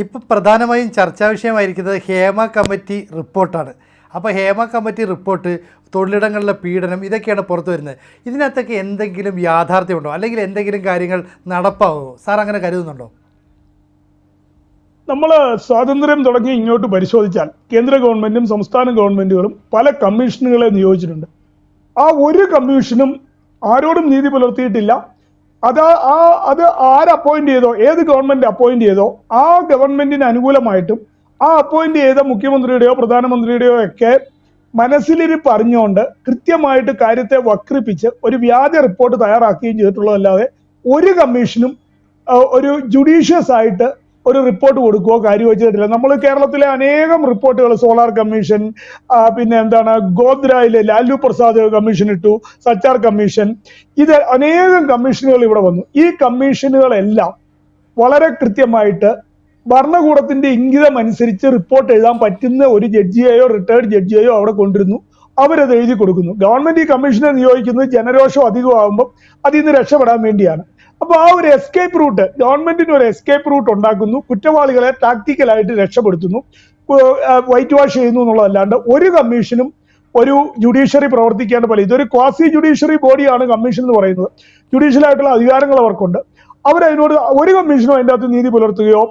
ഇപ്പോൾ പ്രധാനമായും ചർച്ചാ വിഷയമായിരിക്കുന്നത് ഹേമ കമ്മിറ്റി റിപ്പോർട്ടാണ്. അപ്പോൾ ഹേമ കമ്മിറ്റി റിപ്പോർട്ട്, തൊഴിലിടങ്ങളിലെ പീഡനം, ഇതൊക്കെയാണ് പുറത്തു വരുന്നത്. ഇതിനകത്തൊക്കെ എന്തെങ്കിലും യാഥാർത്ഥ്യമുണ്ടോ, അല്ലെങ്കിൽ എന്തെങ്കിലും കാര്യങ്ങൾ നടപ്പാവുമോ? സാർ അങ്ങനെ കരുതുന്നുണ്ടോ? നമ്മൾ സ്വാതന്ത്ര്യം തുടങ്ങി ഇങ്ങോട്ട് പരിശോധിച്ചാൽ കേന്ദ്ര ഗവൺമെന്റും സംസ്ഥാന ഗവൺമെന്റുകളും പല കമ്മീഷനുകളെ നിയോഗിച്ചിട്ടുണ്ട്. ആ ഒരു കമ്മീഷനും ആരോടും നീതി പുലർത്തിയിട്ടില്ല. അത് ആര് അപ്പോയിന്റ് ചെയ്തോ, ഏത് ഗവൺമെന്റ് അപ്പോയിന്റ് ചെയ്തോ ആ ഗവൺമെന്റിന് അനുകൂലമായിട്ടും ആ അപ്പോയിന്റ് ചെയ്ത മുഖ്യമന്ത്രിയുടെയോ പ്രധാനമന്ത്രിയുടെയോ ഒക്കെ മനസ്സിലിരിപ്പ് അറിഞ്ഞുകൊണ്ട് കൃത്യമായിട്ട് കാര്യത്തെ വക്രിപ്പിച്ച് ഒരു വ്യാജ റിപ്പോർട്ട് തയ്യാറാക്കുകയും ചെയ്തിട്ടുള്ളതല്ലാതെ ഒരു കമ്മീഷനും ഒരു ജുഡീഷ്യസ് ആയിട്ട് ഒരു റിപ്പോർട്ട് കൊടുക്കുകയോ കാര്യം വെച്ചിട്ടില്ല. നമ്മൾ കേരളത്തിലെ അനേകം റിപ്പോർട്ടുകൾ, സോളാർ കമ്മീഷൻ, പിന്നെ എന്താണ് ഗോദ്രയിലെ ലാലു പ്രസാദ് കമ്മീഷൻ ഇട്ടു, സച്ചാർ കമ്മീഷൻ, ഇത് അനേകം കമ്മീഷനുകൾ ഇവിടെ വന്നു. ഈ കമ്മീഷനുകളെല്ലാം വളരെ കൃത്യമായിട്ട് ഭരണകൂടത്തിന്റെ ഇംഗിതം അനുസരിച്ച് റിപ്പോർട്ട് എഴുതാൻ പറ്റുന്ന ഒരു ജഡ്ജിയെയോ റിട്ടയർഡ് ജഡ്ജിയെയോ അവിടെ കൊണ്ടിരുന്നു. അവരത് എഴുതി കൊടുക്കുന്നു. ഗവൺമെന്റ് ഈ കമ്മീഷനെ നിയോഗിക്കുന്നത് ജനരോഷം അധികമാകുമ്പോൾ അതിൽ നിന്ന് രക്ഷപ്പെടാൻ വേണ്ടിയാണ്. അപ്പൊ ആ ഒരു എസ്കേപ്പ് റൂട്ട്, ഗവൺമെന്റിന് ഒരു എസ്കേപ്പ് റൂട്ട് ഉണ്ടാക്കുന്നു, കുറ്റവാളികളെ ടാക്ടിക്കലായിട്ട് രക്ഷപ്പെടുത്തുന്നു, വൈറ്റ് വാഷ് ചെയ്യുന്നു എന്നുള്ളതല്ലാണ്ട് ഒരു കമ്മീഷനും ഒരു ജുഡീഷ്യറി പ്രവർത്തിക്കേണ്ട പോലെ, ഇതൊരു ക്വാസി ജുഡീഷ്യറി ബോഡിയാണ് കമ്മീഷൻ എന്ന് പറയുന്നത്. ജുഡീഷ്യലായിട്ടുള്ള അധികാരങ്ങൾ അവർക്കുണ്ട്. അവരതിനോട് ഒരു കമ്മീഷനും അതിൻ്റെ അകത്ത് നീതി പുലർത്തുകയോ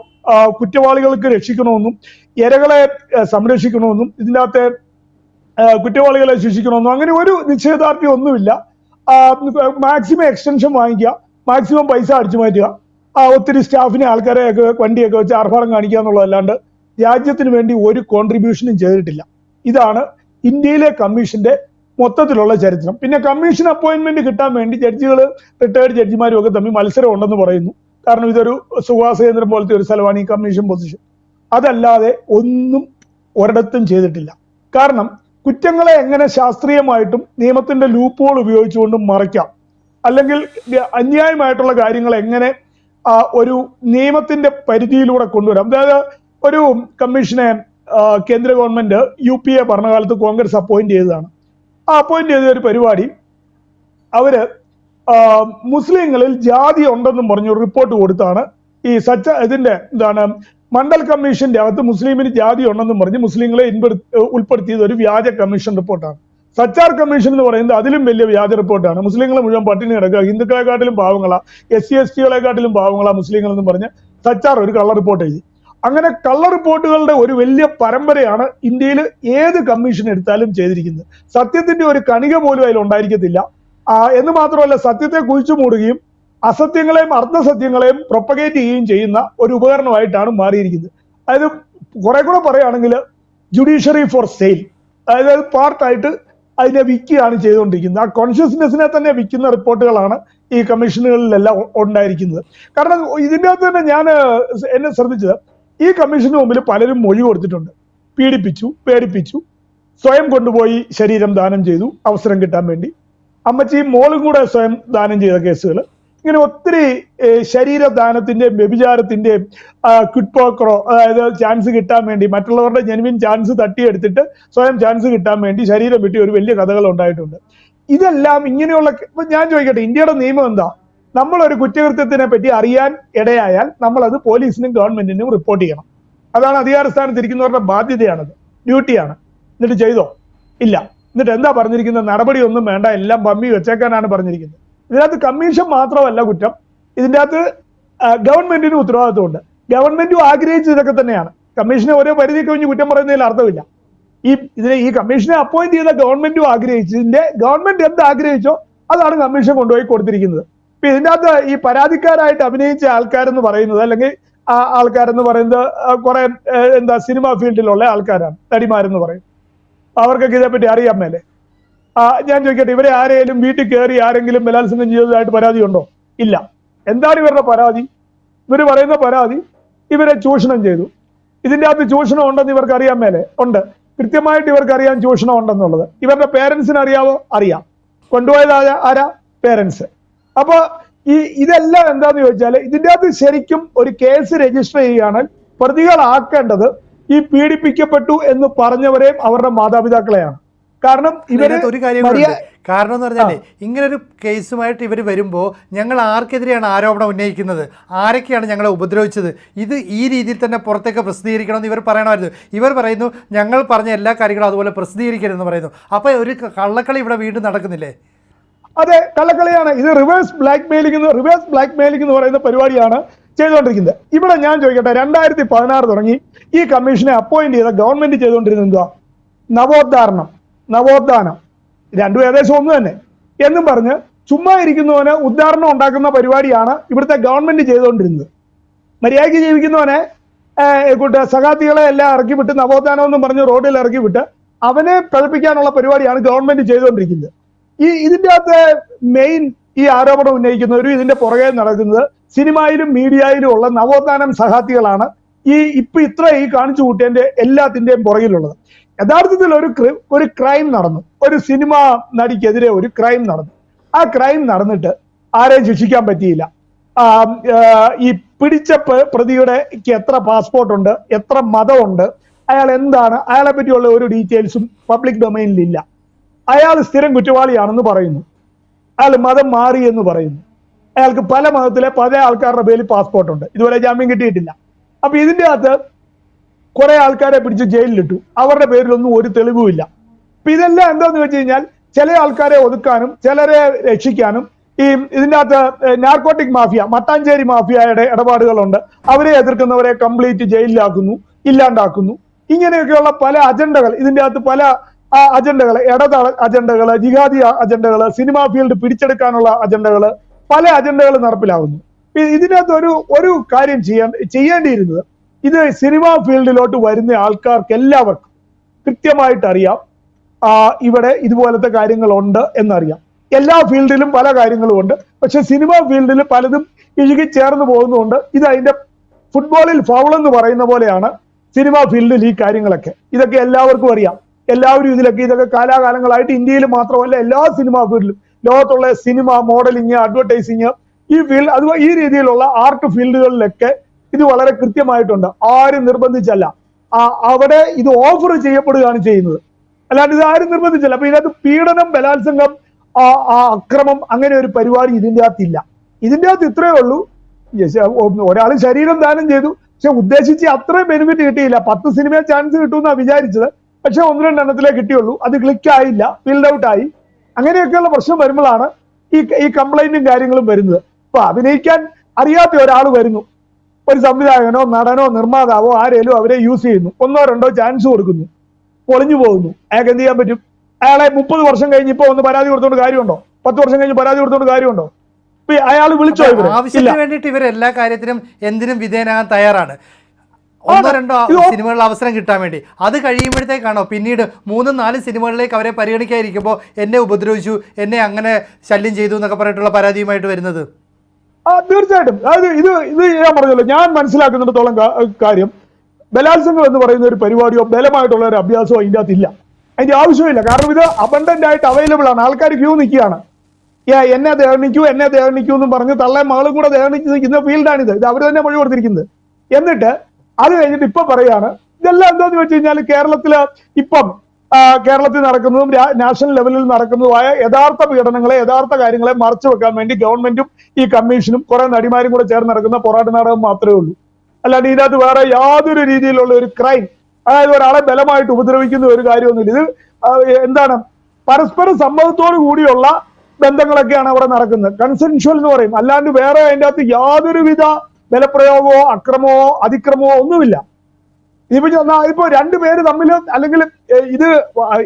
കുറ്റവാളികൾക്ക് രക്ഷിക്കണമെന്നും ഇരകളെ സംരക്ഷിക്കണമെന്നും ഇതിൻ്റെ അകത്തെ കുറ്റവാളികളെ ശിക്ഷിക്കണമെന്നും അങ്ങനെ ഒരു നിശ്ചയദാർഢ്യം ഒന്നുമില്ല. മാക്സിമം എക്സ്റ്റൻഷൻ വാങ്ങിക്കുക, മാക്സിമം പൈസ അടിച്ചു മാറ്റുക, ഒത്തിരി സ്റ്റാഫിനെ ആൾക്കാരെയൊക്കെ വണ്ടിയൊക്കെ വെച്ച് ആർഭാടം കാണിക്കുക എന്നുള്ളതല്ലാണ്ട് രാജ്യത്തിന് വേണ്ടി ഒരു കോൺട്രിബ്യൂഷനും ചെയ്തിട്ടില്ല. ഇതാണ് ഇന്ത്യയിലെ കമ്മീഷന്റെ മൊത്തത്തിലുള്ള ചരിത്രം. പിന്നെ കമ്മീഷൻ അപ്പോയിന്റ്മെന്റ് കിട്ടാൻ വേണ്ടി ജഡ്ജികൾ, റിട്ടയർഡ് ജഡ്ജിമാരും ഒക്കെ തമ്മിൽ മത്സരം ഉണ്ടെന്ന് പറയുന്നു. കാരണം ഇതൊരു സുഹാസ് കേന്ദ്രം പോലത്തെ ഒരു സ്ഥലമാണ് ഈ കമ്മീഷൻ പൊസിഷൻ. അതല്ലാതെ ഒന്നും ഒരിടത്തും ചെയ്തിട്ടില്ല. കാരണം കുറ്റങ്ങളെ എങ്ങനെ ശാസ്ത്രീയമായിട്ടും നിയമത്തിന്റെ ലൂപ്പുകൾ ഉപയോഗിച്ചുകൊണ്ടും മറയ്ക്കാം, അല്ലെങ്കിൽ അന്യായമായിട്ടുള്ള കാര്യങ്ങൾ എങ്ങനെ ഒരു നിയമത്തിന്റെ പരിധിയിലൂടെ കൊണ്ടുവരാം. അതായത് ഒരു കമ്മീഷനെ കേന്ദ്ര ഗവൺമെന്റ് UPA ഭരണകാലത്ത് കോൺഗ്രസ് അപ്പോയിന്റ് ചെയ്തതാണ്. ആ അപ്പോയിന്റ് ചെയ്ത ഒരു പരിപാടി, അവര് മുസ്ലിങ്ങളിൽ ജാതി ഉണ്ടെന്നും പറഞ്ഞു റിപ്പോർട്ട് കൊടുത്താണ് ഈ ഇതിന്റെ എന്താണ് മണ്ഡൽ കമ്മീഷന്റെ അകത്ത് മുസ്ലിമിന് ജാതി ഉണ്ടെന്നും പറഞ്ഞ് മുസ്ലിങ്ങളെ ഉൾപ്പെടുത്തിയത് ഒരു വ്യാജ കമ്മീഷൻ റിപ്പോർട്ടാണ്. സച്ചാർ കമ്മീഷൻ എന്ന് പറയുന്നത് അതിലും വലിയ വ്യാജ റിപ്പോർട്ടാണ്. മുസ്ലിങ്ങൾ മുഴുവൻ പട്ടിണി കിടക്കുക, ഹിന്ദുക്കളെക്കാട്ടിലും പാവങ്ങളാ, SC/ST പാവങ്ങളാ മുസ്ലിങ്ങൾ എന്ന് പറഞ്ഞ് സച്ചാർ ഒരു കള്ള റിപ്പോർട്ട് എഴുതി. അങ്ങനെ കള്ള റിപ്പോർട്ടുകളുടെ ഒരു വലിയ പരമ്പരയാണ് ഇന്ത്യയിൽ ഏത് കമ്മീഷൻ എടുത്താലും ചെയ്തിരിക്കുന്നത്. സത്യത്തിന്റെ ഒരു കണിക പോലും അതിൽ ഉണ്ടായിരിക്കത്തില്ല. എന്ന് മാത്രമല്ല, സത്യത്തെ കുഴിച്ചു മൂടുകയും അസത്യങ്ങളെയും അർദ്ധസത്യങ്ങളെയും പ്രൊപ്പഗേറ്റ് ചെയ്യുകയും ചെയ്യുന്ന ഒരു ഉപകരണമായിട്ടാണ് മാറിയിരിക്കുന്നത്. അതായത് കുറെ കൂടെ പറയുകയാണെങ്കിൽ ജുഡീഷ്യറി ഫോർ സെയിൽ, അതായത് പാർട്ടായിട്ട് അതിനെ വിൽക്കുകയാണ് ചെയ്തുകൊണ്ടിരിക്കുന്നത്. ആ കോൺഷ്യസ്നെസ്സിനെ തന്നെ വിൽക്കുന്ന റിപ്പോർട്ടുകളാണ് ഈ കമ്മീഷനുകളിലെല്ലാം ഉണ്ടായിരിക്കുന്നത്. കാരണം ഇതിൻ്റെ അകത്ത് തന്നെ ഞാൻ എന്നെ ശ്രദ്ധിച്ചത്, ഈ കമ്മീഷന് മുമ്പിൽ പലരും മൊഴി കൊടുത്തിട്ടുണ്ട്. പീഡിപ്പിച്ചു, പേടിപ്പിച്ചു, സ്വയം കൊണ്ടുപോയി ശരീരം ദാനം ചെയ്തു അവസരം കിട്ടാൻ വേണ്ടി, അമ്മച്ചിയും മോളും കൂടെ സ്വയം ദാനം ചെയ്ത കേസുകൾ, ഇങ്ങനെ ഒത്തിരി ശരീരദാനത്തിന്റെയും വ്യഭിചാരത്തിന്റെയും ക്വിഡ് പ്രോക്രോ, അതായത് ചാൻസ് കിട്ടാൻ വേണ്ടി മറ്റുള്ളവരുടെ ജെനുവിൻ ചാൻസ് തട്ടിയെടുത്തിട്ട് സ്വയം ചാൻസ് കിട്ടാൻ വേണ്ടി ശരീരം വിട്ടി ഒരു വലിയ കഥകൾ ഉണ്ടായിട്ടുണ്ട്. ഇതെല്ലാം ഇങ്ങനെയുള്ള, ഞാൻ ചോദിക്കട്ടെ, ഇന്ത്യയുടെ നിയമം എന്താ? നമ്മളൊരു കുറ്റകൃത്യത്തിനെ പറ്റി അറിയാൻ ഇടയായാൽ നമ്മളത് പോലീസിനും ഗവൺമെന്റിനും റിപ്പോർട്ട് ചെയ്യണം. അതാണ് അധികാരസ്ഥാനത്ത് ഇരിക്കുന്നവരുടെ ബാധ്യതയാണത്, ഡ്യൂട്ടിയാണ്. എന്നിട്ട് ചെയ്തോ? ഇല്ല. എന്നിട്ട് എന്താ പറഞ്ഞിരിക്കുന്നത്? നടപടിയൊന്നും വേണ്ട, എല്ലാം ബമ്മി വെച്ചേക്കാനാണ് പറഞ്ഞിരിക്കുന്നത്. ഇതിനകത്ത് കമ്മീഷൻ മാത്രമല്ല കുറ്റം, ഇതിൻ്റെ അകത്ത് ഗവൺമെന്റിനും ഉത്തരവാദിത്വമുണ്ട്. ഗവൺമെന്റും ആഗ്രഹിച്ചത് ഇതൊക്കെ തന്നെയാണ്. കമ്മീഷനെ ഓരോ പരിധി കഴിഞ്ഞ് കുറ്റം പറയുന്നതിൽ അർത്ഥമില്ല. ഈ കമ്മീഷനെ അപ്പോയിന്റ് ചെയ്ത ഗവൺമെന്റും ആഗ്രഹിച്ചതിന്റെ, ഗവൺമെന്റ് എന്ത് ആഗ്രഹിച്ചോ അതാണ് കമ്മീഷൻ കൊണ്ടുപോയി കൊടുത്തിരിക്കുന്നത്. ഇപ്പൊ ഇതിൻ്റെ അകത്ത് ഈ പരാതിക്കാരായിട്ട് അഭിനയിച്ച ആൾക്കാരെന്ന് പറയുന്നത്, അല്ലെങ്കിൽ ആൾക്കാരെന്ന് പറയുന്നത് കുറെ സിനിമാ ഫീൽഡിലുള്ള ആൾക്കാരാണ്, നടിമാരെന്ന് പറയും. അവർക്കൊക്കെ ഇതേപ്പറ്റി അറിയാൻ മേലെ. ഞാൻ ചോദിക്കട്ടെ, ഇവരെ ആരെങ്കിലും വീട്ടിൽ കയറി ആരെങ്കിലും ബലാത്സംഗം ചെയ്തതായിട്ട് പരാതി ഉണ്ടോ? ഇല്ല. എന്താണ് ഇവരുടെ പരാതി? ഇവർ പറയുന്ന പരാതി ഇവരെ ചൂഷണം ചെയ്തു. ഇതിൻ്റെ അകത്ത് ചൂഷണം ഉണ്ടെന്ന് ഇവർക്ക് അറിയാൻ മേലെ. ഉണ്ട്, കൃത്യമായിട്ട് ഇവർക്ക് അറിയാം ചൂഷണം ഉണ്ടെന്നുള്ളത്. ഇവരുടെ പേരൻസിന് അറിയാവോ? അറിയാം. കൊണ്ടുപോയത് ആരാ? പേരൻസ്. അപ്പൊ ഇതെല്ലാം എന്താന്ന് ചോദിച്ചാൽ, ഇതിൻ്റെ അകത്ത് ശരിക്കും ഒരു കേസ് രജിസ്റ്റർ ചെയ്യുകയാണ് പ്രതികളാക്കേണ്ടത് ഈ പീഡിപ്പിക്കപ്പെട്ടു എന്ന് പറഞ്ഞവരെയും അവരുടെ മാതാപിതാക്കളെയാണ്. കാരണം ഇവര് ഒരു കാര്യം കാരണം എന്ന് പറഞ്ഞാലേ ഇങ്ങനൊരു കേസുമായിട്ട് ഇവർ വരുമ്പോൾ ഞങ്ങൾ ആർക്കെതിരെയാണ് ആരോപണം ഉന്നയിക്കുന്നത്, ആരൊക്കെയാണ് ഞങ്ങളെ ഉപദ്രവിച്ചത്, ഇത് ഈ രീതിയിൽ തന്നെ പുറത്തേക്ക് പ്രസിദ്ധീകരിക്കണമെന്ന് ഇവർ പറയണമായിരുന്നു. ഇവർ പറയുന്നു ഞങ്ങൾ പറഞ്ഞ എല്ലാ കാര്യങ്ങളും അതുപോലെ പ്രസിദ്ധീകരിക്കരുതെന്ന് പറയുന്നു. അപ്പോൾ ഒരു കള്ളക്കളി ഇവിടെ വീണ്ടും നടക്കുന്നില്ലേ? അതെ, കള്ളക്കളിയാണ് ഇത്. റിവേഴ്സ് ബ്ലാക്ക് മെയിലിംഗ് എന്ന് പറയുന്ന പരിപാടിയാണ് ചെയ്തുകൊണ്ടിരിക്കുന്നത്. ഇവിടെ ഞാൻ ചോദിക്കട്ടെ, 2016 തുടങ്ങി ഈ കമ്മീഷനെ അപ്പോയിന്റ് ചെയ്ത ഗവൺമെന്റ് ചെയ്തുകൊണ്ടിരുന്നത് എന്തുവാ? നവോത്ഥാനം രണ്ടും ഏകദേശം ഒന്ന് തന്നെ എന്നും പറഞ്ഞ് ചുമ്മാ ഇരിക്കുന്നവന് ഉദ്ധാരണം ഉണ്ടാക്കുന്ന പരിപാടിയാണ് ഇവിടുത്തെ ഗവൺമെന്റ് ചെയ്തുകൊണ്ടിരുന്നത്. മര്യാദയ്ക്ക് ജീവിക്കുന്നവനെ സഖാത്തികളെ എല്ലാം ഇറക്കി വിട്ട് നവോത്ഥാനം എന്നും പറഞ്ഞ് റോഡിൽ ഇറക്കി വിട്ട് അവനെ പഴിപ്പിക്കാനുള്ള പരിപാടിയാണ് ഗവൺമെന്റ് ചെയ്തുകൊണ്ടിരിക്കുന്നത്. ഇതിന്റെ അകത്ത് മെയിൻ ഈ ആരോപണം ഉന്നയിക്കുന്നവരും ഇതിന്റെ പുറകെ നടക്കുന്നത് സിനിമയിലും മീഡിയയിലും ഉള്ള നവോത്ഥാനം സഹാത്തികളാണ് ഇത്ര കാണിച്ചു കൂട്ടിയതിന്റെ എല്ലാത്തിന്റെയും പുറകിലുള്ളത്. യഥാർത്ഥത്തിൽ ഒരു ക്രൈം നടന്നു, ഒരു സിനിമ നടിക്കെതിരെ ഒരു ക്രൈം നടന്നു. ആ ക്രൈം നടന്നിട്ട് ആരെയും ശിക്ഷിക്കാൻ പറ്റിയില്ല. ഈ പിടിച്ച പ്രതിയുടെ എത്ര പാസ്പോർട്ട് ഉണ്ട്, എത്ര മതമുണ്ട്, അയാൾ എന്താണ്, അയാളെ പറ്റിയുള്ള ഒരു ഡീറ്റെയിൽസും പബ്ലിക് ഡൊമൈനിലില്ല. അയാൾ സ്ഥിരം കുറ്റവാളിയാണെന്ന് പറയുന്നു, അയാൾ മതം മാറി എന്ന് പറയുന്നു, അയാൾക്ക് പല മതത്തിലെ പല ആൾക്കാരുടെ പേരിൽ പാസ്പോർട്ട് ഉണ്ട്, ഇതുവരെ ജാമ്യം കിട്ടിയിട്ടില്ല. അപ്പൊ ഇതിന്റെ അകത്ത് കുറെ ആൾക്കാരെ പിടിച്ച് ജയിലിലിട്ടു, അവരുടെ പേരിലൊന്നും ഒരു തെളിവുമില്ല. അപ്പൊ ഇതെല്ലാം എന്താന്ന് വെച്ച് കഴിഞ്ഞാൽ ചില ആൾക്കാരെ ഒതുക്കാനും ചിലരെ രക്ഷിക്കാനും ഇതിന്റെ അകത്ത് നാർക്കോട്ടിക് മാഫിയ, മട്ടാഞ്ചേരി മാഫിയയുടെ ഇടപാടുകളുണ്ട്. അവരെ എതിർക്കുന്നവരെ കംപ്ലീറ്റ് ജയിലിലാക്കുന്നു, ഇല്ലാണ്ടാക്കുന്നു. ഇങ്ങനെയൊക്കെയുള്ള പല അജണ്ടകൾ ഇതിന്റെ അകത്ത്, പല അജണ്ടകൾ, ഇടത് അജണ്ടകള്, ജിഹാദി അജണ്ടകള്, സിനിമാ ഫീൽഡ് പിടിച്ചെടുക്കാനുള്ള അജണ്ടകള്, പല അജണ്ടകൾ നടപ്പിലാകുന്നു. ഇതിനകത്ത് ഒരു കാര്യം ചെയ്യേണ്ടിയിരുന്നത്, ഇത് സിനിമാ ഫീൽഡിലോട്ട് വരുന്ന ആൾക്കാർക്ക് എല്ലാവർക്കും കൃത്യമായിട്ട് അറിയാം ഇവിടെ ഇതുപോലത്തെ കാര്യങ്ങളുണ്ട് എന്നറിയാം. എല്ലാ ഫീൽഡിലും പല കാര്യങ്ങളും ഉണ്ട്. പക്ഷെ സിനിമാ ഫീൽഡിൽ പലതും ഇഴുകി ചേർന്ന് പോകുന്നതുകൊണ്ട് ഇത് അതിന്റെ ഫുട്ബോളിൽ ഫൗൾ എന്ന് പറയുന്ന പോലെയാണ് സിനിമാ ഫീൽഡിൽ ഈ കാര്യങ്ങളൊക്കെ. ഇതൊക്കെ എല്ലാവർക്കും അറിയാം. എല്ലാവരും ഇതൊക്കെ കാലാകാലങ്ങളായിട്ട് ഇന്ത്യയിൽ മാത്രമല്ല എല്ലാ സിനിമാ ഫീൽഡിലും, ലോകത്തുള്ള സിനിമ, മോഡലിംഗ്, അഡ്വർടൈസിങ്, ഈ ഫീൽഡ്, അതുപോലെ ഈ രീതിയിലുള്ള ആർട്ട് ഫീൽഡുകളിലൊക്കെ ഇത് വളരെ കൃത്യമായിട്ടുണ്ട്. ആരും നിർബന്ധിച്ചല്ല, അവിടെ ഇത് ഓഫർ ചെയ്യപ്പെടുകയാണ് ചെയ്യുന്നത്, അല്ലാണ്ട് ഇത് ആരും നിർബന്ധിച്ചല്ല. അപ്പൊ ഇതിനകത്ത് പീഡനം, ബലാത്സംഗം, അക്രമം അങ്ങനെ ഒരു പരിപാടി ഇതിന്റെ അകത്തില്ല. ഇതിന്റെ അകത്ത് ഇത്രയേ ഉള്ളൂ, ഒരാൾ ശരീരം ദാനം ചെയ്തു, പക്ഷെ ഉദ്ദേശിച്ച് അത്രയും ബെനിഫിറ്റ് കിട്ടിയില്ല. 10 സിനിമ ചാൻസ് കിട്ടുമെന്നാണ് വിചാരിച്ചത്, പക്ഷെ 1-2 എണ്ണത്തിലേ കിട്ടിയുള്ളൂ. അത് ക്ലിക്ക് ആയില്ല, ഫീൽഡ് ഔട്ട് ആയി. അങ്ങനെയൊക്കെയുള്ള പ്രശ്നം വരുമ്പോഴാണ് ഈ കംപ്ലൈന്റും കാര്യങ്ങളും വരുന്നത്. അപ്പൊ അഭിനയിക്കാൻ അറിയാത്ത ഒരാൾ വരുന്നു, ഒരു സംവിധായകനോ നടനോ നിർമ്മാതാവോ ആരേലും അവരെ യൂസ് ചെയ്യുന്നു, 1-2 ചാൻസ് കൊടുക്കുന്നു, പൊളിഞ്ഞു പോകുന്നു. അയാൾക്ക് എന്ത് ചെയ്യാൻ പറ്റും? അയാളെ 30 വർഷം കഴിഞ്ഞ് ഇപ്പൊ ഒന്ന് പരാതി കൊടുത്തോണ്ട് കാര്യമുണ്ടോ? 10 വർഷം കഴിഞ്ഞ് പരാതി കൊടുത്തോണ്ട് കാര്യമുണ്ടോ? അയാൾ വിളിച്ചോ? ആവശ്യത്തിന് വേണ്ടിയിട്ട് ഇവർ എല്ലാ കാര്യത്തിനും എന്തിനും വിധേയനാകാൻ തയ്യാറാണ്. 1-2 സിനിമകളിൽ അവസരം കിട്ടാൻ വേണ്ടി. അത് കഴിയുമ്പോഴത്തേക്കാണോ പിന്നീട് 3-4 സിനിമകളിലേക്ക് അവരെ പരിഗണിക്കാതിരിക്കുമ്പോൾ എന്നെ ഉപദ്രവിച്ചു, എന്നെ അങ്ങനെ ശല്യം ചെയ്തു എന്നൊക്കെ പറഞ്ഞിട്ടുള്ള പരാതിയുമായിട്ട് വരുന്നത്? തീർച്ചയായിട്ടും. അതായത് ഇത് ഞാൻ പറഞ്ഞല്ലോ, ഞാൻ മനസ്സിലാക്കുന്നിടത്തോളം കാര്യം ബലാത്സംഗം എന്ന് പറയുന്ന ഒരു പരിപാടിയോ ബലമായിട്ടുള്ള ഒരു അഭ്യാസമോ അതിൻ്റെ അകത്തില്ല. അതിന്റെ ആവശ്യമില്ല. കാരണം ഇത് അബണ്ടന്റ് ആയിട്ട് അവൈലബിൾ ആണ്. ആൾക്കാർ ക്യൂ നിൽക്കുകയാണ്. എന്നെ ദേഹണിക്കൂ എന്നും പറഞ്ഞ് തള്ളയും മകളും കൂടെ ദേഹണിച്ച് നിൽക്കുന്ന ഫീൽഡാണിത്. ഇത് അവർ തന്നെ മൊഴി കൊടുത്തിരിക്കുന്നത്. എന്നിട്ട് അത് കഴിഞ്ഞിട്ട് ഇപ്പൊ പറയാണ് ഇതെല്ലാം എന്താന്ന് വെച്ച് കഴിഞ്ഞാൽ കേരളത്തിൽ നടക്കുന്നതും നാഷണൽ ലെവലിൽ നടക്കുന്നതുമായ യഥാർത്ഥ പീഡനങ്ങളെ, യഥാർത്ഥ കാര്യങ്ങളെ മറച്ചു വെക്കാൻ വേണ്ടി ഗവൺമെന്റും ഈ കമ്മീഷനും കുറെ നടിമാരും കൂടെ ചേർന്ന് നടക്കുന്ന പോരാട്ട നാടകം മാത്രമേ ഉള്ളൂ. അല്ലാണ്ട് ഇതിനകത്ത് വേറെ യാതൊരു രീതിയിലുള്ള ഒരു ക്രൈം, അതായത് ഒരാളെ ബലമായിട്ട് ഉപദ്രവിക്കുന്ന ഒരു കാര്യമൊന്നുമില്ല. ഇത് എന്താണ്, പരസ്പര സമ്മതത്തോടു കൂടിയുള്ള ബന്ധങ്ങളൊക്കെയാണ് അവിടെ നടക്കുന്നത്. കൺസെൻഷ്വൽ എന്ന് പറയും. അല്ലാണ്ട് വേറെ അതിൻ്റെ അകത്ത് യാതൊരുവിധ ബലപ്രയോഗമോ അക്രമമോ അതിക്രമമോ ഒന്നുമില്ല. ഇപ്പൊ 2 പേര് തമ്മിൽ, അല്ലെങ്കിൽ ഇത്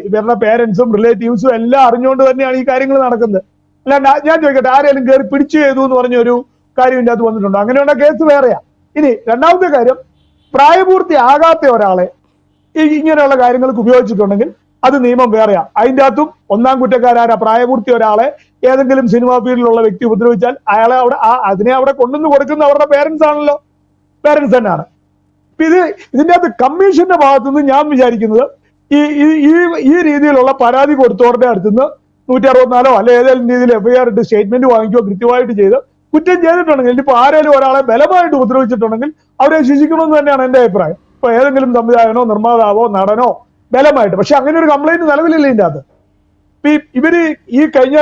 ഇവരുടെ പേരൻസും റിലേറ്റീവ്സും എല്ലാം അറിഞ്ഞുകൊണ്ട് തന്നെയാണ് ഈ കാര്യങ്ങൾ നടക്കുന്നത്. അല്ലാണ്ട് ഞാൻ ചോദിക്കട്ടെ, ആരെങ്കിലും കയറി പിടിച്ചു ചെയ്തു എന്ന് പറഞ്ഞൊരു കാര്യം ഇതിൻ്റെ അകത്ത് വന്നിട്ടുണ്ടോ? അങ്ങനെയുള്ള കേസ് വേറെയാ. ഇനി രണ്ടാമത്തെ കാര്യം, പ്രായപൂർത്തിയാകാത്ത ഒരാളെ ഇങ്ങനെയുള്ള കാര്യങ്ങൾക്ക് ഉപയോഗിച്ചിട്ടുണ്ടെങ്കിൽ അത് നിയമം വേറെയാ. അതിൻ്റെ അകത്തും ഒന്നാം കുറ്റക്കാരാ പ്രായപൂർത്തി ഒരാളെ ഏതെങ്കിലും സിനിമാ ഫീൽഡിലുള്ള വ്യക്തി ഉപദ്രവിച്ചാൽ അയാളെ അതിനെ അവിടെ കൊണ്ടുവന്ന് കൊടുക്കുന്ന അവരുടെ പേരൻസ് ആണല്ലോ, പേരൻസ് തന്നെയാണ്. ഇതിന്റെ അകത്ത് കമ്മീഷന്റെ ഭാഗത്തുനിന്ന് ഞാൻ വിചാരിക്കുന്നത് ഈ രീതിയിലുള്ള പരാതി കൊടുത്തവരുടെ അടുത്തുനിന്ന് 164 അല്ലെ ഏതെങ്കിലും രീതിയിൽ FIR ഇട്ട് സ്റ്റേറ്റ്മെന്റ് വാങ്ങിക്കുകയോ കൃത്യമായിട്ട് ചെയ്ത് കുറ്റം ചെയ്തിട്ടുണ്ടെങ്കിൽ, ഇപ്പൊ ആരെങ്കിലും ഒരാളെ ബലമായിട്ട് ഉപദ്രവിച്ചിട്ടുണ്ടെങ്കിൽ അവരെ ശിക്ഷിക്കണമെന്ന് തന്നെയാണ് എന്റെ അഭിപ്രായം. ഇപ്പൊ ഏതെങ്കിലും സംവിധായകനോ നിർമ്മാതാവോ നടനോ ബലമായിട്ട്, പക്ഷെ അങ്ങനെ ഒരു കംപ്ലൈന്റ് നിലവിലില്ല ഇതിന്റെ അകത്ത്. ഇവര് ഈ കഴിഞ്ഞ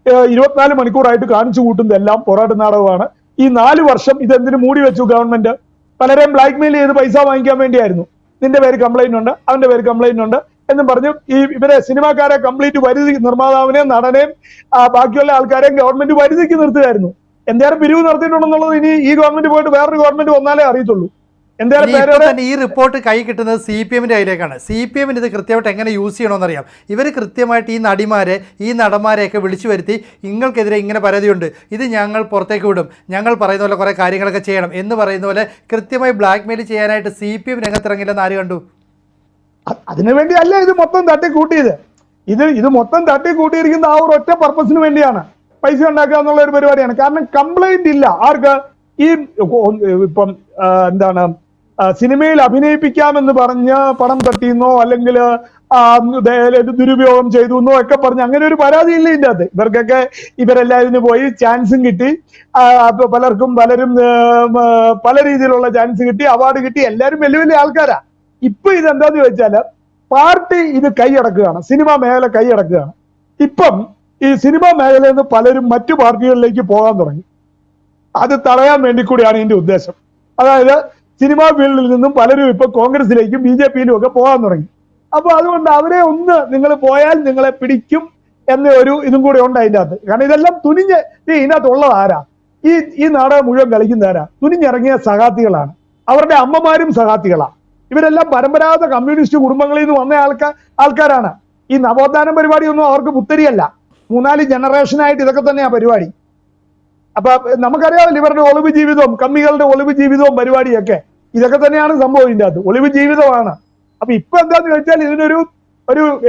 24 മണിക്കൂറായിട്ട് കാണിച്ചു കൂട്ടുന്നതെല്ലാം പോരാട്ട നാടകമാണ്. ഈ 4 വർഷം ഇതെന്തിനു മൂടി വെച്ചു ഗവൺമെന്റ്? പലരെയും ബ്ലാക്ക്മെയിൽ ചെയ്ത് പൈസ വാങ്ങിക്കാൻ വേണ്ടിയായിരുന്നു. നിന്റെ പേര് കംപ്ലൈന്റ് ഉണ്ട്, അവന്റെ പേര് കംപ്ലൈന്റ് ഉണ്ട് എന്നും പറഞ്ഞു ഇവരെ സിനിമാക്കാരെ കംപ്ലീറ്റ് വരുതി, നിർമ്മാതാവിനെയും നടനെയും ബാക്കിയുള്ള ആൾക്കാരെയും ഗവൺമെന്റ് വരുതിക്ക് നിർത്തുകയായിരുന്നു. എന്തായാലും പിരിവ് നടത്തിയിട്ടുണ്ടെന്നുള്ളത് ഇനി ഈ ഗവൺമെന്റ് പോയിട്ട് വേറൊരു ഗവൺമെന്റ് വന്നാലേ അറിയത്തുള്ളൂ. ഈ റിപ്പോർട്ട് കൈ കിട്ടുന്നത് CPM കയ്യിലേക്കാണ്. CPM ഇത് കൃത്യമായിട്ട് എങ്ങനെ യൂസ് ചെയ്യണമെന്നറിയാം. ഇവർ കൃത്യമായിട്ട് ഈ നടിമാരെ ഈ നടന്മാരെയൊക്കെ വിളിച്ചു വരുത്തി നിങ്ങൾക്കെതിരെ ഇങ്ങനെ പരാതിയുണ്ട്, ഇത് ഞങ്ങൾ പുറത്തേക്ക് വിടും, ഞങ്ങൾ പറയുന്ന പോലെ കുറേ കാര്യങ്ങളൊക്കെ ചെയ്യണം എന്ന് പറയുന്ന പോലെ കൃത്യമായി ബ്ലാക്ക്മെയിൽ ചെയ്യാനായിട്ട് CPM രംഗത്തിറങ്ങില്ലെന്ന് ആര് കണ്ടു? അതിനുവേണ്ടി അല്ല ഇത് മൊത്തം തട്ടിക്കൂട്ടിയത്. ഇത് മൊത്തം തട്ടിക്കൂട്ടിയിരിക്കുന്ന ആ ഒരു ഒറ്റ പർപ്പസിന് വേണ്ടിയാണ്, പൈസ ഉണ്ടാക്കുക എന്നുള്ള ഒരു പരിപാടിയാണ്. കാരണം കംപ്ലൈന്റ് ഇല്ല ആർക്ക്. ഈ ഇപ്പം എന്താണ് സിനിമയിൽ അഭിനയിപ്പിക്കാമെന്ന് പറഞ്ഞ് പണം തട്ടിയെന്നോ അല്ലെങ്കിൽ ദുരുപയോഗം ചെയ്തു എന്നോ ഒക്കെ പറഞ്ഞ് അങ്ങനെ ഒരു പരാതി ഇല്ല ഇതിൻ്റെ അകത്ത്. ഇവർക്കൊക്കെ ഇവരെല്ലാം ഇതിന് പോയി ചാൻസും കിട്ടി, പലരും പല രീതിയിലുള്ള ചാൻസ് കിട്ടി, അവാർഡ് കിട്ടി, എല്ലാവരും വലിയ വലിയ ആൾക്കാരാ. ഇപ്പൊ ഇതെന്താന്ന് ചോദിച്ചാല് പാർട്ടി ഇത് കൈയടക്കുകയാണ്, സിനിമാ മേഖല കൈയടക്കുകയാണ്. ഇപ്പം ഈ സിനിമാ മേഖലയിൽ നിന്ന് പലരും മറ്റു പാർട്ടികളിലേക്ക് പോകാൻ തുടങ്ങി. അത് തടയാൻ വേണ്ടി കൂടിയാണ് ഇതിന്റെ ഉദ്ദേശം. അതായത് സിനിമാ ഫീൽഡിൽ നിന്നും പലരും ഇപ്പൊ കോൺഗ്രസിലേക്കും BJPയിലും ഒക്കെ പോകാൻ തുടങ്ങി. അപ്പൊ അതുകൊണ്ട് അവരെ ഒന്ന് നിങ്ങൾ പോയാൽ നിങ്ങളെ പിടിക്കും എന്ന ഒരു ഇതും കൂടെ ഉണ്ട് അതിൻ്റെ അകത്ത്. കാരണം ഇതെല്ലാം തുനിഞ്ഞ് ഇതിനകത്തുള്ളത് ആരാ? ഈ നാടകം മുഴുവൻ കളിക്കുന്ന ആരാ? തുനിഞ്ഞിറങ്ങിയ സഹാത്തികളാണ്. അവരുടെ അമ്മമാരും സഹാത്തികളാണ്. ഇവരെല്ലാം പരമ്പരാഗത കമ്മ്യൂണിസ്റ്റ് കുടുംബങ്ങളിൽ നിന്ന് വന്ന ആൾക്കാരാണ്. ഈ നവോത്ഥാന പരിപാടിയൊന്നും അവർക്ക് പുത്തരിയല്ല. 3-4 ജനറേഷനായിട്ട് ഇതൊക്കെ തന്നെയാ പരിപാടി. അപ്പൊ നമുക്കറിയാമല്ലോ ഇവരുടെ ഒളിവ് ജീവിതവും കമ്മികളുടെ ഒളിവ് ജീവിതവും പരിപാടിയൊക്കെ ഇതൊക്കെ തന്നെയാണ് സംഭവം. ഇതിൻ്റെ അകത്ത് ഒളിവ് ജീവിതമാണ്. അപ്പൊ ഇപ്പൊ എന്താന്ന് ചോദിച്ചാൽ ഇതിനൊരു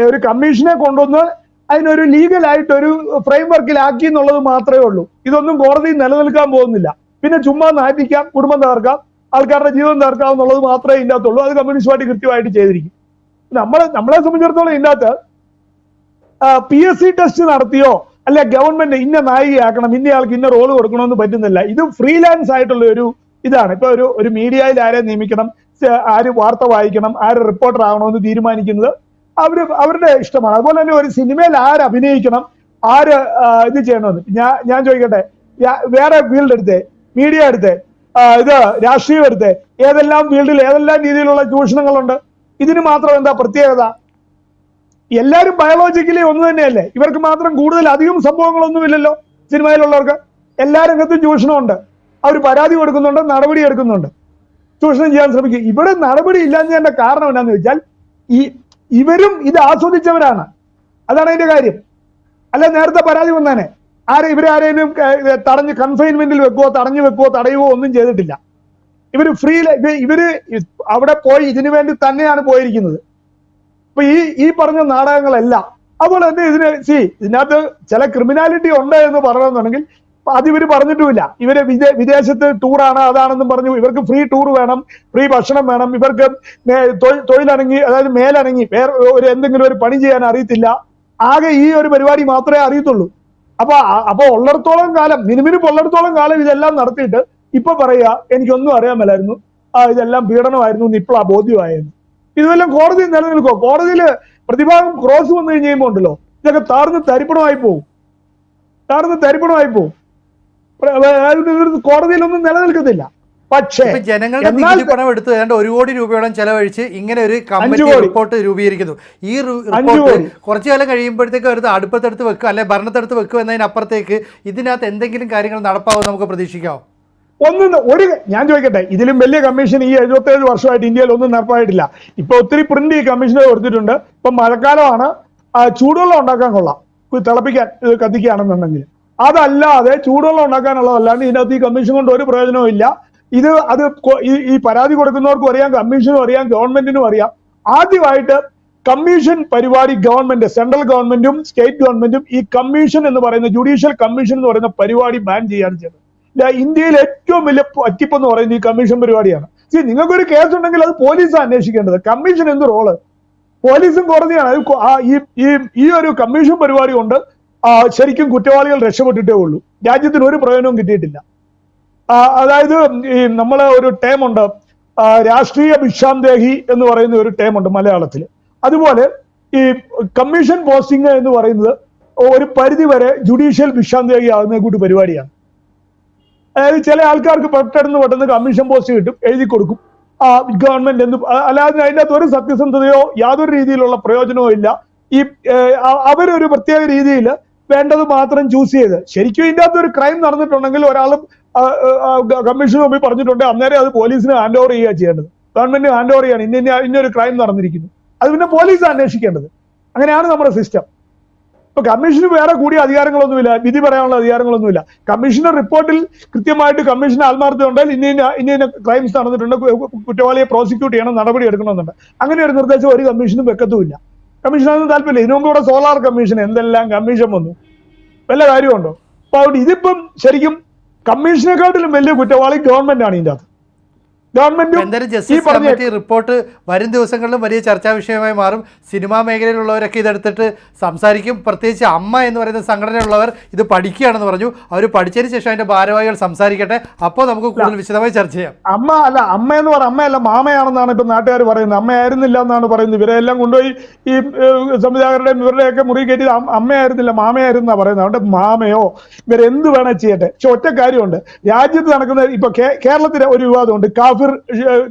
ഒരു കമ്മീഷനെ കൊണ്ടുവന്ന് അതിനൊരു ലീഗലായിട്ടൊരു ഫ്രെയിം വർക്കിലാക്കി എന്നുള്ളത് മാത്രമേ ഉള്ളൂ. ഇതൊന്നും കോടതിയിൽ നിലനിൽക്കാൻ പോകുന്നില്ല. പിന്നെ ചുമ്മാ നാറ്റിക്കാം, കുടുംബം തകർക്കാം, ആൾക്കാരുടെ ജീവൻ തകർക്കാം എന്നുള്ളത് മാത്രമേ ഇതിൻ്റെ അകത്തുള്ളൂ. അത് കമ്മ്യൂണിസ്റ്റ് പാർട്ടി കൃത്യമായിട്ട് ചെയ്തിരിക്കും. നമ്മളെ സംബന്ധിച്ചിടത്തോളം ഇതിൻ്റെ അകത്ത് PSC ടെസ്റ്റ് നടത്തിയോ അല്ലെ ഗവൺമെന്റ് ഇന്ന നായികയാക്കണം, ഇന്നയാൾക്ക് ഇന്ന റോള് കൊടുക്കണമെന്ന് പറ്റുന്നില്ല. ഇത് ഫ്രീലാൻസ് ആയിട്ടുള്ള ഒരു ഇതാണ്. ഇപ്പൊ ഒരു മീഡിയയിൽ ആരെ നിയമിക്കണം, ആര് വാർത്ത വായിക്കണം, ആര് റിപ്പോർട്ടർ ആകണമെന്ന് തീരുമാനിക്കുന്നത് അവരുടെ ഇഷ്ടമാണ്. അതുപോലെ തന്നെ ഒരു സിനിമയിൽ ആര് അഭിനയിക്കണം, ആര് ഇത് ചെയ്യണമെന്ന്. ഞാൻ ചോദിക്കട്ടെ, വേറെ ഫീൽഡ് എടുത്തേ, മീഡിയ എടുത്തേ, ഇത് രാഷ്ട്രീയം എടുത്തേ, ഏതെല്ലാം ഫീൽഡിൽ ഏതെല്ലാം രീതിയിലുള്ള ചൂഷണങ്ങളുണ്ട്. ഇതിന് മാത്രം എന്താ പ്രത്യേകത? എല്ലാവരും ബയോളജിക്കലി ഒന്ന് തന്നെയല്ലേ? ഇവർക്ക് മാത്രം കൂടുതൽ അധികം സംഭവങ്ങളൊന്നുമില്ലല്ലോ സിനിമയിലുള്ളവർക്ക്. എല്ലാ രംഗത്തും ചൂഷണമുണ്ട്. അവർ പരാതി കൊടുക്കുന്നുണ്ട്, നടപടി എടുക്കുന്നുണ്ട്, ചൂഷണം ചെയ്യാൻ ശ്രമിക്കും. ഇവിടെ നടപടി ഇല്ലാഞ്ഞതിന്റെ കാരണം എന്താന്ന് ചോദിച്ചാൽ ഇവരും ഇത് ആസ്വദിച്ചവരാണ്. അതാണ് അതിന്റെ കാര്യം. അല്ല നേരത്തെ പരാതി വന്നേനെ ഇവരാരേലും തടഞ്ഞ് കൺഫൈൻമെന്റിൽ വെക്കുവോ, തടഞ്ഞു വെക്കുവോ, തടയുവോ ഒന്നും ചെയ്തിട്ടില്ല. ഇവര് അവിടെ പോയി ഇതിനു വേണ്ടി തന്നെയാണ് പോയിരിക്കുന്നത്. അപ്പൊ ഈ പറഞ്ഞ നാടകങ്ങളെല്ലാം അതുപോലെ തന്നെ ഇതിനകത്ത് ചില ക്രിമിനാലിറ്റി ഉണ്ട് എന്ന് പറയണമെന്നുണ്ടെങ്കിൽ അതിവര് പറഞ്ഞിട്ടുമില്ല. ഇവര് വിദേശത്ത് ടൂറാണ് അതാണെന്നും പറഞ്ഞു. ഇവർക്ക് ഫ്രീ ടൂർ വേണം, ഫ്രീ ഭക്ഷണം വേണം, ഇവർക്ക് തൊഴിലണങ്ങി അതായത് മേലണങ്ങി വേറെ എന്തെങ്കിലും ഒരു പണി ചെയ്യാൻ അറിയത്തില്ല. ആകെ ഈ ഒരു പരിപാടി മാത്രമേ അറിയത്തുള്ളൂ. അപ്പൊ ഉള്ളിടത്തോളം കാലം ഉള്ളിടത്തോളം കാലം ഇതെല്ലാം നടത്തിയിട്ട് ഇപ്പൊ പറയുക എനിക്കൊന്നും അറിയാൻ മേലായിരുന്നു, ഇതെല്ലാം പീഡനമായിരുന്നു എന്ന് ഇപ്പോഴാ ബോധ്യമായിരുന്നു. ഇതെല്ലാം കോടതിയിൽ നിലനിൽക്കോ? കോടതിയിൽ പ്രതിഭാഗം ക്രോസ് വന്നു കഴിയുമ്പോൾ ഉണ്ടല്ലോ ഇതൊക്കെ താഴ്ന്ന് തരിപ്പണമായി പോകും. കോടതിയിലൊന്നും നിലനിൽക്കത്തില്ല. പക്ഷേ ജനങ്ങളുടെ നികുതി പണം എടുത്ത് ഏതാണ്ട് 1 കോടി രൂപയോളം ചെലവഴിച്ച് ഇങ്ങനെ ഒരു കമ്മിറ്റി റിപ്പോർട്ട് രൂപീകരിക്കുന്നു. ഈ റിപ്പോർട്ട് കുറച്ചു കാലം കഴിയുമ്പോഴത്തേക്ക് ഒരു അടുപ്പത്തെടുത്ത് വെക്കുക അല്ലെ ഭരണത്തെടുത്ത് വെക്കുക എന്നതിനപ്പുറത്തേക്ക് ഇതിനകത്ത് എന്തെങ്കിലും കാര്യങ്ങൾ നടപ്പാവും നമുക്ക് പ്രതീക്ഷിക്കാം? ഞാൻ ചോദിക്കട്ടെ, ഇതിലും വലിയ കമ്മീഷൻ ഈ 77 വർഷമായിട്ട് ഇന്ത്യയിൽ ഒന്നും നടപ്പായിട്ടില്ല. ഇപ്പൊ ഒത്തിരി പ്രിന്റ് ഈ കമ്മീഷന് കൊടുത്തിട്ടുണ്ട്. ഇപ്പൊ മഴക്കാലമാണ്, ചൂടുവെള്ളം ഉണ്ടാക്കാൻ കൊള്ളാം, തിളപ്പിക്കാൻ കത്തിക്കുകയാണെന്നുണ്ടെങ്കിൽ. അതല്ലാതെ ചൂടുവെള്ളം ഉണ്ടാക്കാനുള്ളതല്ലാണ്ട് ഇതിനകത്ത് ഈ കമ്മീഷൻ കൊണ്ട് ഒരു പ്രയോജനവും ഇല്ല. ഈ പരാതി കൊടുക്കുന്നവർക്കും അറിയാം, കമ്മീഷനും അറിയാം, ഗവൺമെന്റിനും അറിയാം. ആദ്യമായിട്ട് കമ്മീഷൻ പരിപാടി ഗവൺമെന്റ്, സെൻട്രൽ ഗവൺമെന്റും സ്റ്റേറ്റ് ഗവൺമെന്റും ഈ കമ്മീഷൻ എന്ന് പറയുന്ന ജുഡീഷ്യൽ കമ്മീഷൻ എന്ന് പറയുന്ന പരിപാടി ബാൻ ചെയ്യാണ് ചെയ്തത്. ഇന്ത്യയിൽ ഏറ്റവും വലിയ പറ്റിപ്പെന്ന് പറയുന്നത് ഈ കമ്മീഷൻ പരിപാടിയാണ്. നിങ്ങൾക്കൊരു കേസ് ഉണ്ടെങ്കിൽ അത് പോലീസാണ് അന്വേഷിക്കേണ്ടത്. കമ്മീഷൻ എന്ത് റോള്? പോലീസും കോടതിയാണ്. ഈ ഒരു കമ്മീഷൻ പരിപാടി കൊണ്ട് ശരിക്കും കുറ്റവാളികൾ രക്ഷപ്പെട്ടിട്ടേ ഉള്ളൂ. രാജ്യത്തിന് ഒരു പ്രയോജനവും കിട്ടിയിട്ടില്ല. അതായത് നമ്മളെ ഒരു ടേമുണ്ട്, രാഷ്ട്രീയ ഭിക്ഷാന്തേഹി എന്ന് പറയുന്ന ഒരു ടേമുണ്ട് മലയാളത്തിൽ. അതുപോലെ ഈ കമ്മീഷൻ പോസ്റ്റിംഗ് എന്ന് പറയുന്നത് ഒരു പരിധി വരെ ജുഡീഷ്യൽ വിശ്രാന്തിയാകുന്ന കൂട്ട് പരിപാടിയാണ്. അതായത് ചില ആൾക്കാർക്ക് പെട്ടെന്ന് കമ്മീഷൻ പോസ്റ്റ് കിട്ടും, എഴുതി കൊടുക്കും, ഗവൺമെന്റ് എന്ന്, അല്ലാതെ അതിൻ്റെ അകത്ത് ഒരു സത്യസന്ധതയോ യാതൊരു രീതിയിലുള്ള പ്രയോജനമോ ഇല്ല. ഈ അവരൊരു പ്രത്യേക രീതിയിൽ വേണ്ടത് മാത്രം ചൂസ് ചെയ്ത്, ശരിക്കും ഇതിൻ്റെ അകത്ത് ഒരു ക്രൈം നടന്നിട്ടുണ്ടെങ്കിൽ ഒരാളും കമ്മീഷന് മുമ്പിൽ പറഞ്ഞിട്ടുണ്ട്, അന്നേരം അത് പോലീസിന് ഹാൻഡ് ഓവർ ചെയ്യുക ചെയ്യേണ്ടത്, ഗവൺമെന്റ് ഹാൻഡ് ഓവർ ചെയ്യാണ്. ഇന്നൊരു ക്രൈം നടന്നിരിക്കുന്നു, അത് പിന്നെ പോലീസ് അന്വേഷിക്കേണ്ടത്. അങ്ങനെയാണ് നമ്മുടെ സിസ്റ്റം. ഇപ്പൊ കമ്മീഷന് വേറെ കൂടിയ അധികാരങ്ങളൊന്നുമില്ല, വിധി പറയാനുള്ള അധികാരങ്ങളൊന്നുമില്ല. കമ്മീഷന്റെ റിപ്പോർട്ടിൽ കൃത്യമായിട്ട് കമ്മീഷന് ആത്മാർത്ഥത ഉണ്ടെങ്കിൽ ഇന്ന ക്രൈംസ് നടന്നിട്ടുണ്ട്, കുറ്റവാളിയെ പ്രോസിക്യൂട്ട് ചെയ്യണം, നടപടി എടുക്കണമെന്നുണ്ട്. അങ്ങനെ ഒരു നിർദ്ദേശം ഒരു കമ്മീഷനും വെക്കത്തുമില്ല. കമ്മീഷനൊന്നും താല്പര്യമില്ല. ഇതിനു മുമ്പ് ഇവിടെ സോളാർ കമ്മീഷൻ, എന്തെല്ലാം കമ്മീഷൻ വന്നു, വല്ല കാര്യമുണ്ടോ? അപ്പൊ അതുകൊണ്ട് ഇതിപ്പം ശരിക്കും കമ്മീഷനെക്കാട്ടിലും വലിയ കുറ്റവാളി ഗവൺമെന്റ് ആണ് ഇതിന്റെ അകത്ത്. എന്തായാലും ജസ്റ്റിസ് കമ്മിറ്റി റിപ്പോർട്ട് വരും ദിവസങ്ങളിലും വലിയ ചർച്ചാ വിഷയമായി മാറും. സിനിമാ മേഖലയിലുള്ളവരൊക്കെ ഇതെടുത്തിട്ട് സംസാരിക്കും. പ്രത്യേകിച്ച് അമ്മ എന്ന് പറയുന്ന സംഘടനയുള്ളവർ ഇത് പഠിക്കുകയാണെന്ന് പറഞ്ഞു. അവർ പഠിച്ചതിന് ശേഷം അതിന്റെ ഭാരവാഹികൾ സംസാരിക്കട്ടെ, അപ്പോൾ നമുക്ക് കൂടുതൽ വിശദമായി ചർച്ച ചെയ്യാം. അമ്മ എന്ന് പറഞ്ഞ അമ്മയല്ല, മാമയാണെന്നാണ് ഇപ്പൊ നാട്ടുകാർ പറയുന്നത്. അമ്മയായിരുന്നില്ല എന്നാണ് പറയുന്നത്. ഇവരെല്ലാം കൊണ്ടുപോയി ഈ സംവിധായകരുടെയും ഇവരുടെയൊക്കെ മുറി കയറ്റി അമ്മയായിരുന്നില്ല മാമയായിരുന്നാ പറയുന്നത്. അതുകൊണ്ട് മാമയോ ഇവരെന്ത് വേണേ ചെയ്യട്ടെ. പക്ഷെ ഒറ്റ കാര്യമുണ്ട്, രാജ്യത്ത് നടക്കുന്ന ഇപ്പൊ കേരളത്തിലെ ഒരു വിവാദമുണ്ട്, കാഫിർ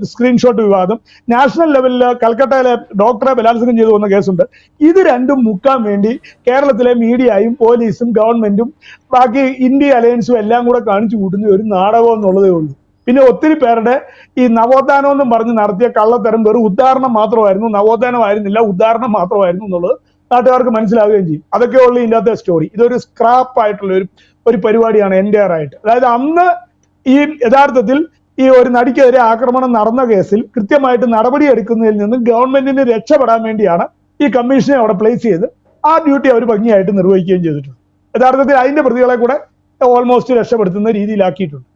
സ്ക്രീൻഷോട്ട് വിവാദം. നാഷണൽ ലെവലിൽ കൽക്കട്ടയിലെ ഡോക്ടറെ ബലാത്സംഗം ചെയ്തു വന്ന കേസുണ്ട്. ഇത് രണ്ടും മുക്കാൻ വേണ്ടി കേരളത്തിലെ മീഡിയയും പോലീസും ഗവൺമെന്റും ബാക്കി ഇന്ത്യ അലയൻസും എല്ലാം കൂടെ കാണിച്ചു കൂട്ടുന്ന ഒരു നാടകം എന്നുള്ളതേ ഉള്ളൂ. പിന്നെ ഒത്തിരി പേരുടെ ഈ നവോത്ഥാനം എന്നും പറഞ്ഞ് നടത്തിയ കള്ളത്തരം വെറും ഉദാഹരണം മാത്രമായിരുന്നു, നവോത്ഥാനമായിരുന്നില്ല, ഉദാഹരണം മാത്രമായിരുന്നു എന്നുള്ളത് നാട്ടുകാർക്ക് മനസ്സിലാവുകയും ചെയ്യും. അതൊക്കെ ഉള്ളു ഇതിൻ്റെ സ്റ്റോറി. ഇതൊരു സ്ക്രാപ്പ് ആയിട്ടുള്ള ഒരു പരിപാടിയാണ് എൻറ്റയർ ആയിട്ട്. അതായത് അന്ന് ഈ യഥാർത്ഥത്തിൽ ഈ ഒരു നടിക്കെതിരെ ആക്രമണം നടന്ന കേസിൽ കൃത്യമായിട്ട് നടപടി എടുക്കുന്നതിൽ നിന്ന് ഗവൺമെന്റിന് രക്ഷപ്പെടാൻ വേണ്ടിയാണ് ഈ കമ്മീഷനെ അവിടെ പ്ലേസ് ചെയ്ത് ആ ഡ്യൂട്ടി അവർ ഭംഗിയായിട്ട് നിർവഹിക്കുകയും ചെയ്തിട്ടുണ്ട്. യഥാർത്ഥത്തിൽ അതിന്റെ പ്രതികളെ കൂടെ ഓൾമോസ്റ്റ് രക്ഷപ്പെടുത്തുന്ന രീതിയിലാക്കിയിട്ടുണ്ട്.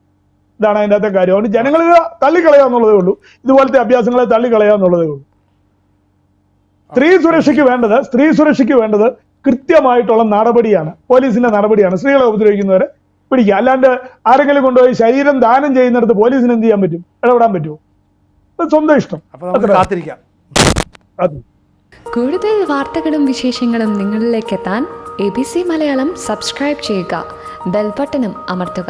ഇതാണ് അതിൻ്റെ അകത്തെ കാര്യം. അതുകൊണ്ട് ജനങ്ങൾ തള്ളിക്കളയാന്നുള്ളതേ ഉള്ളൂ, ഇതുപോലത്തെ അഭ്യാസങ്ങളെ തള്ളിക്കളയാന്നുള്ളതേ ഉള്ളൂ. സ്ത്രീ സുരക്ഷയ്ക്ക് വേണ്ടത് കൃത്യമായിട്ടുള്ള നടപടിയാണ്, പോലീസിന്റെ നടപടിയാണ്. സ്ത്രീകളെ ഉപദ്രവിക്കുന്നവരെ പിടിക്കുക. അല്ലാണ്ട് ആരെങ്കിലും കൊണ്ടുപോയി ശരീരം ദാനം ചെയ്യുന്നിടത്ത് പോലീസിന് എന്ത് ചെയ്യാൻ പറ്റും? ഇടപെടാൻ പറ്റുമോ? സ്വന്തം ഇഷ്ടം. കൂടുതൽ വാർത്തകളും വിശേഷങ്ങളും നിങ്ങളിലേക്ക് എത്താൻ ABC മലയാളം സബ്സ്ക്രൈബ് ചെയ്യുക, ബെൽ ബട്ടണും അമർത്തുക.